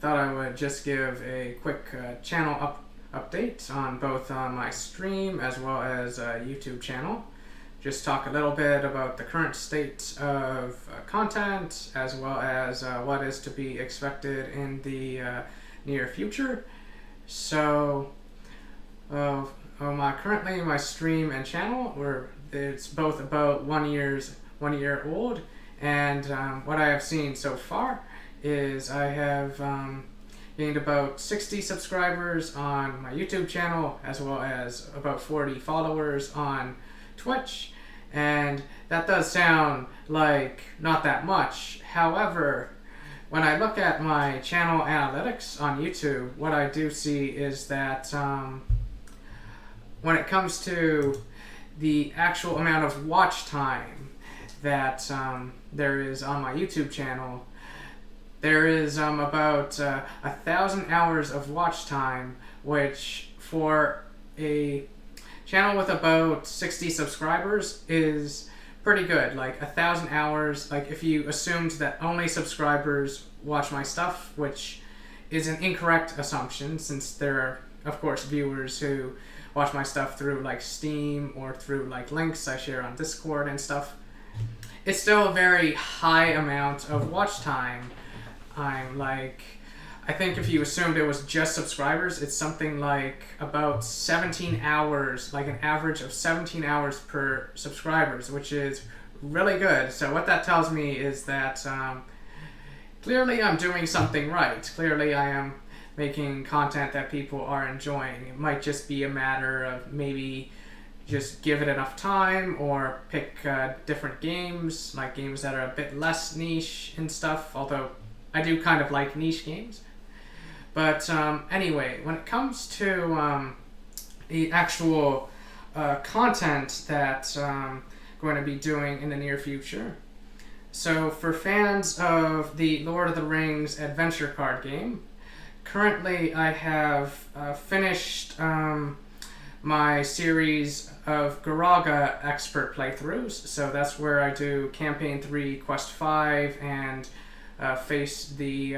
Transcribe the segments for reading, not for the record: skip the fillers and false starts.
thought I would just give a quick channel update on both my stream as well as YouTube channel. Just talk a little bit about the current state of content as well as what is to be expected in the near future. So, currently my stream and channel, it's both about 1 year old, and what I have seen so far is I have gained about 60 subscribers on my YouTube channel as well as about 40 followers on Twitch, and that does sound like not that much. However, when I look at my channel analytics on YouTube, what I do see is that when it comes to the actual amount of watch time that there is on my YouTube channel, there is about 1,000 hours of watch time, which for a channel with about 60 subscribers is pretty good. Like 1,000 hours, like if you assumed that only subscribers watch my stuff, which is an incorrect assumption since there are of course viewers who watch my stuff through like Steam or through like links I share on Discord and stuff. It's still a very high amount of watch time. I think if you assumed it was just subscribers, it's something like about 17 hours, like an average of 17 hours per subscribers, which is really good. So what that tells me is that clearly I'm doing something right. Clearly I am making content that people are enjoying. It might just be a matter of maybe just give it enough time or pick different games, like games that are a bit less niche and stuff, although I do kind of like niche games. But anyway, when it comes to the actual content that I'm going to be doing in the near future, so for fans of the Lord of the Rings adventure card game, currently I have finished my series of Garaga expert playthroughs. So that's where I do Campaign 3, Quest 5, and face the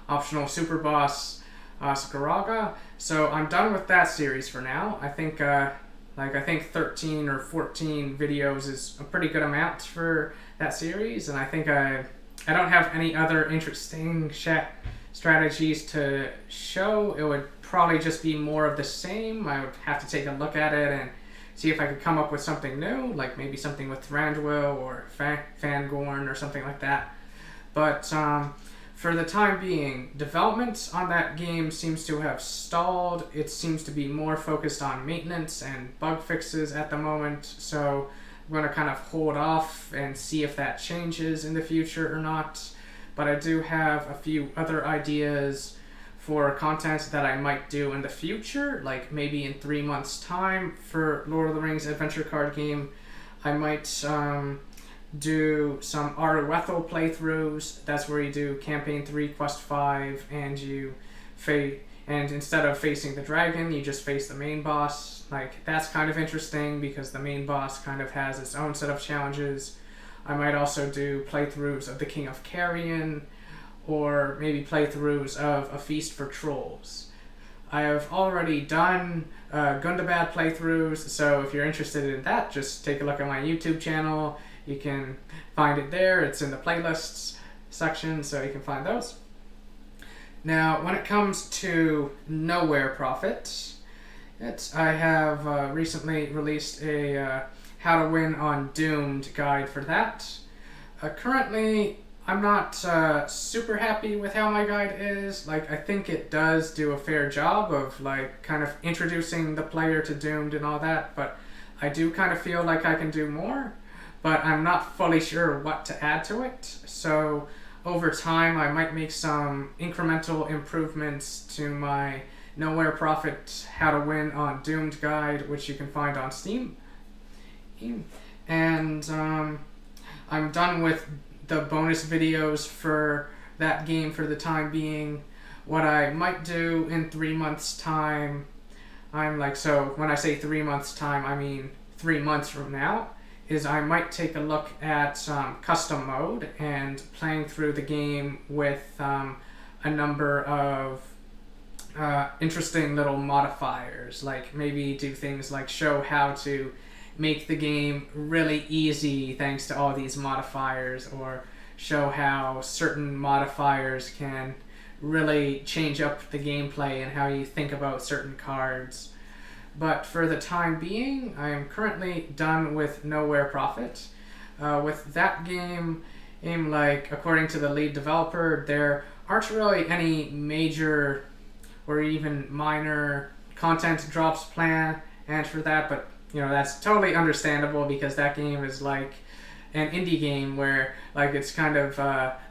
optional super boss Garaga. So I'm done with that series for now. I think I think 13 or 14 videos is a pretty good amount for that series, and I think I don't have any other interesting strategies to show. It would probably just be more of the same. I would have to take a look at it and see if I could come up with something new, like maybe something with Thranduil or Fangorn or something like that. But for the time being, development on that game seems to have stalled. It seems to be more focused on maintenance and bug fixes at the moment, so I'm going to kind of hold off and see if that changes in the future or not. But I do have a few other ideas for content that I might do in the future, like maybe in 3 months' time for Lord of the Rings adventure card game. I might do some Aruethel playthroughs. That's where you do Campaign 3, Quest 5, and and instead of facing the dragon, you just face the main boss. Like, that's kind of interesting because the main boss kind of has its own set of challenges. I might also do playthroughs of the King of Carrion, or maybe playthroughs of A Feast for Trolls. I have already done Gundabad playthroughs, so if you're interested in that, just take a look at my YouTube channel. You can find it there. It's in the playlists section, so you can find those. Now, when it comes to Nowhere Prophet, I have recently released a How to Win on Doomed guide for that. Currently, I'm not super happy with how my guide is. Like, I think it does do a fair job of like kind of introducing the player to Doomed and all that, but I do kind of feel like I can do more, but I'm not fully sure what to add to it. So over time, I might make some incremental improvements to my Nowhere Prophet How to Win on Doomed guide, which you can find on Steam. And I'm done with the bonus videos for that game for the time being. What I might do in 3 months' time, so when I say 3 months' time, I mean 3 months from now, is I might take a look at custom mode and playing through the game with a number of interesting little modifiers, like maybe do things like show how to make the game really easy thanks to all these modifiers, or show how certain modifiers can really change up the gameplay and how you think about certain cards. But for the time being, I am currently done with Nowhere Prophet. With that game, like according to the lead developer, there aren't really any major or even minor content drops planned for that, but that's totally understandable because that game is like an indie game where like it's kind of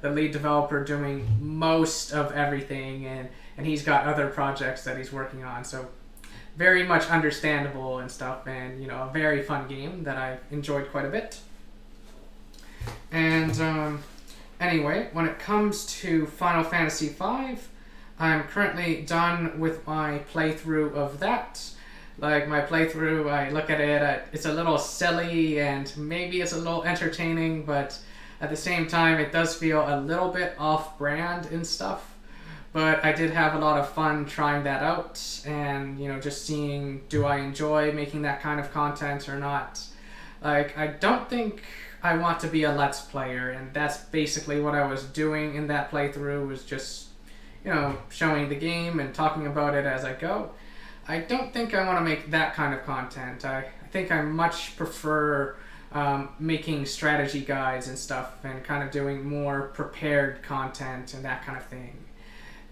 the lead developer doing most of everything, and he's got other projects that he's working on, so very much understandable and stuff, and a very fun game that I've enjoyed quite a bit. And anyway, when it comes to Final Fantasy V, I'm currently done with my playthrough of that. Like my playthrough, I look at it, it's a little silly and maybe it's a little entertaining, but at the same time it does feel a little bit off-brand and stuff. But I did have a lot of fun trying that out and, just seeing, do I enjoy making that kind of content or not? Like, I don't think I want to be a Let's Player, and that's basically what I was doing in that playthrough, was just, showing the game and talking about it as I go. I don't think I want to make that kind of content. I think I much prefer making strategy guides and stuff and kind of doing more prepared content and that kind of thing.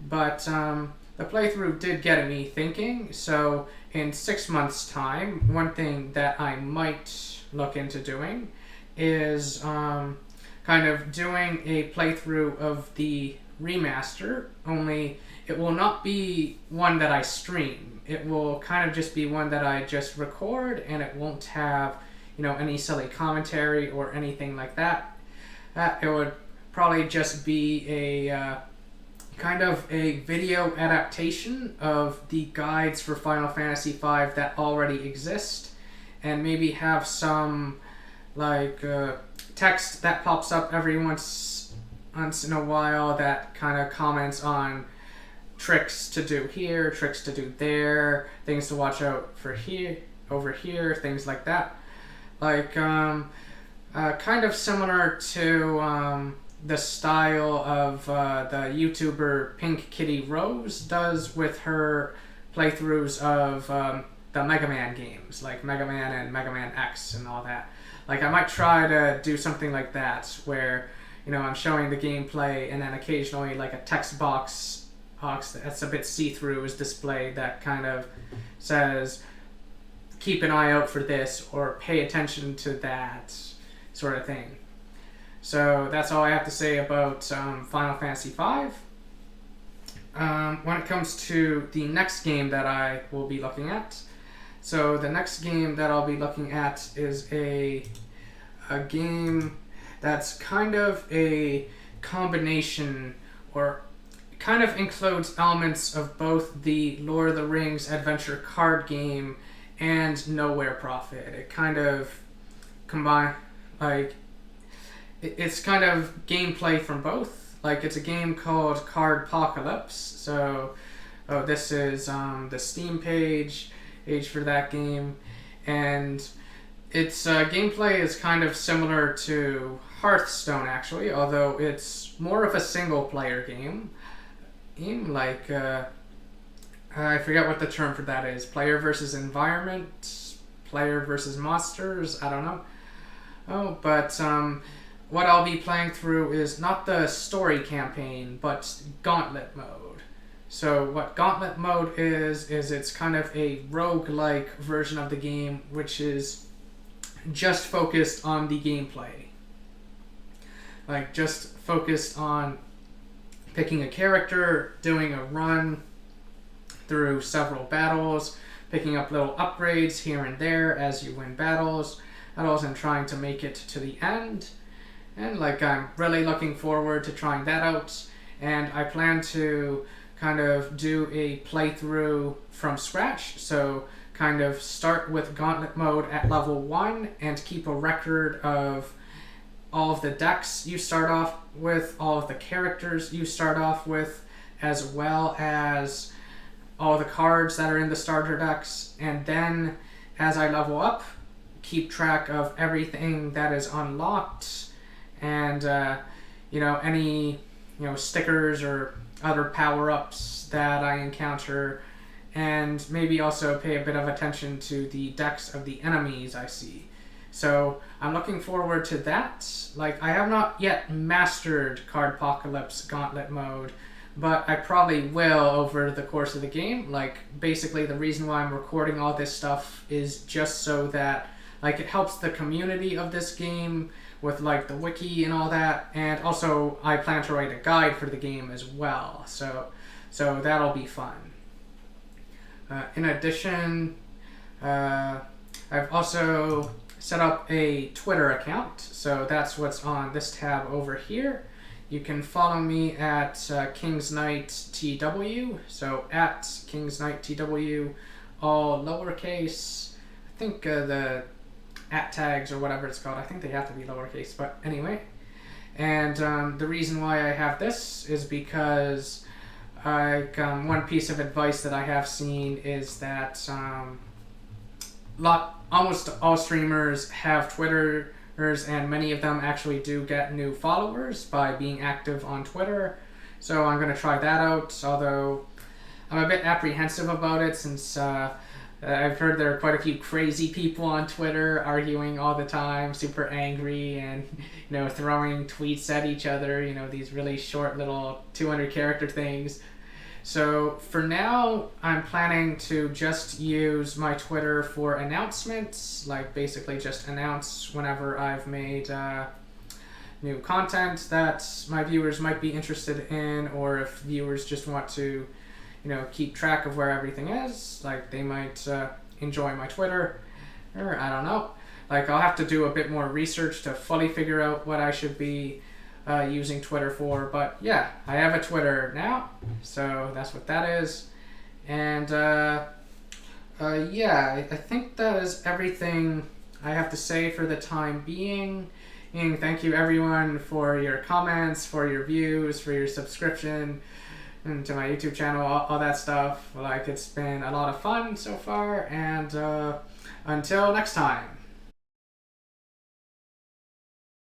But the playthrough did get me thinking, so in 6 months' time, one thing that I might look into doing is kind of doing a playthrough of the remaster, only it will not be one that I stream. It will kind of just be one that I just record, and it won't have, any silly commentary or anything like that. It would probably just be a kind of a video adaptation of the guides for Final Fantasy V that already exist, and maybe have some like text that pops up every once in a while that kind of comments on tricks to do here, tricks to do there, things to watch out for here, over here, things like that. Like kind of similar to the style of the YouTuber Pink Kitty Rose does with her playthroughs of the Mega Man games, like Mega Man and Mega Man X and all that. Like I might try to do something like that, where I'm showing the gameplay, and then occasionally like a text box that's a bit see-through is displayed that kind of says, keep an eye out for this, or pay attention to that, sort of thing. So that's all I have to say about Final Fantasy V. When it comes to the next game that I will be looking at, so the next game that I'll be looking at is a game that's kind of a combination, or kind of includes elements of both the Lord of the Rings adventure card game and Nowhere Prophet. It kind of it's kind of gameplay from both. Like it's a game called Cardpocalypse. So this is the Steam page for that game, and its gameplay is kind of similar to Hearthstone, actually, although it's more of a single-player game. Like, I forget what the term for that is. Player versus environment? Player versus monsters? I don't know. But what I'll be playing through is not the story campaign, but Gauntlet mode. So what Gauntlet mode is it's kind of a roguelike version of the game, which is just focused on the gameplay. Like, just focused on picking a character, doing a run through several battles, picking up little upgrades here and there as you win battles, and trying to make it to the end. And, like, I'm really looking forward to trying that out, and I plan to kind of do a playthrough from scratch, so kind of start with Gauntlet mode at level 1 and keep a record of all of the decks you start off with, all of the characters you start off with, as well as all the cards that are in the starter decks. And then as I level up, keep track of everything that is unlocked and any stickers or other power-ups that I encounter, and maybe also pay a bit of attention to the decks of the enemies I see. So I'm looking forward to that. Like, I have not yet mastered Cardpocalypse Gauntlet mode, but I probably will over the course of the game. Like, basically the reason why I'm recording all this stuff is just so that, like, it helps the community of this game with, like, the wiki and all that, and also I plan to write a guide for the game as well, so that'll be fun. In addition, I've also set up a Twitter account, so that's what's on this tab over here. You can follow me at KingsKnightTW, so at KingsKnightTW, all lowercase. I think the at tags or whatever it's called, I think they have to be lowercase, but anyway. And the reason why I have this is because one piece of advice that I have seen is that almost all streamers have Twitters, and many of them actually do get new followers by being active on Twitter. So I'm going to try that out, although I'm a bit apprehensive about it since I've heard there are quite a few crazy people on Twitter arguing all the time, super angry, and throwing tweets at each other, these really short little 200 character things. So for now, I'm planning to just use my Twitter for announcements, like basically just announce whenever I've made new content that my viewers might be interested in, or if viewers just want to keep track of where everything is, like they might enjoy my Twitter, or I don't know. Like, I'll have to do a bit more research to fully figure out what I should be using Twitter for, but yeah, I have a Twitter now, so that's what that is. And I think that is everything I have to say for the time being. And thank you everyone for your comments, for your views, for your subscription, and to my YouTube channel, all that stuff. Like, it's been a lot of fun so far, and until next time.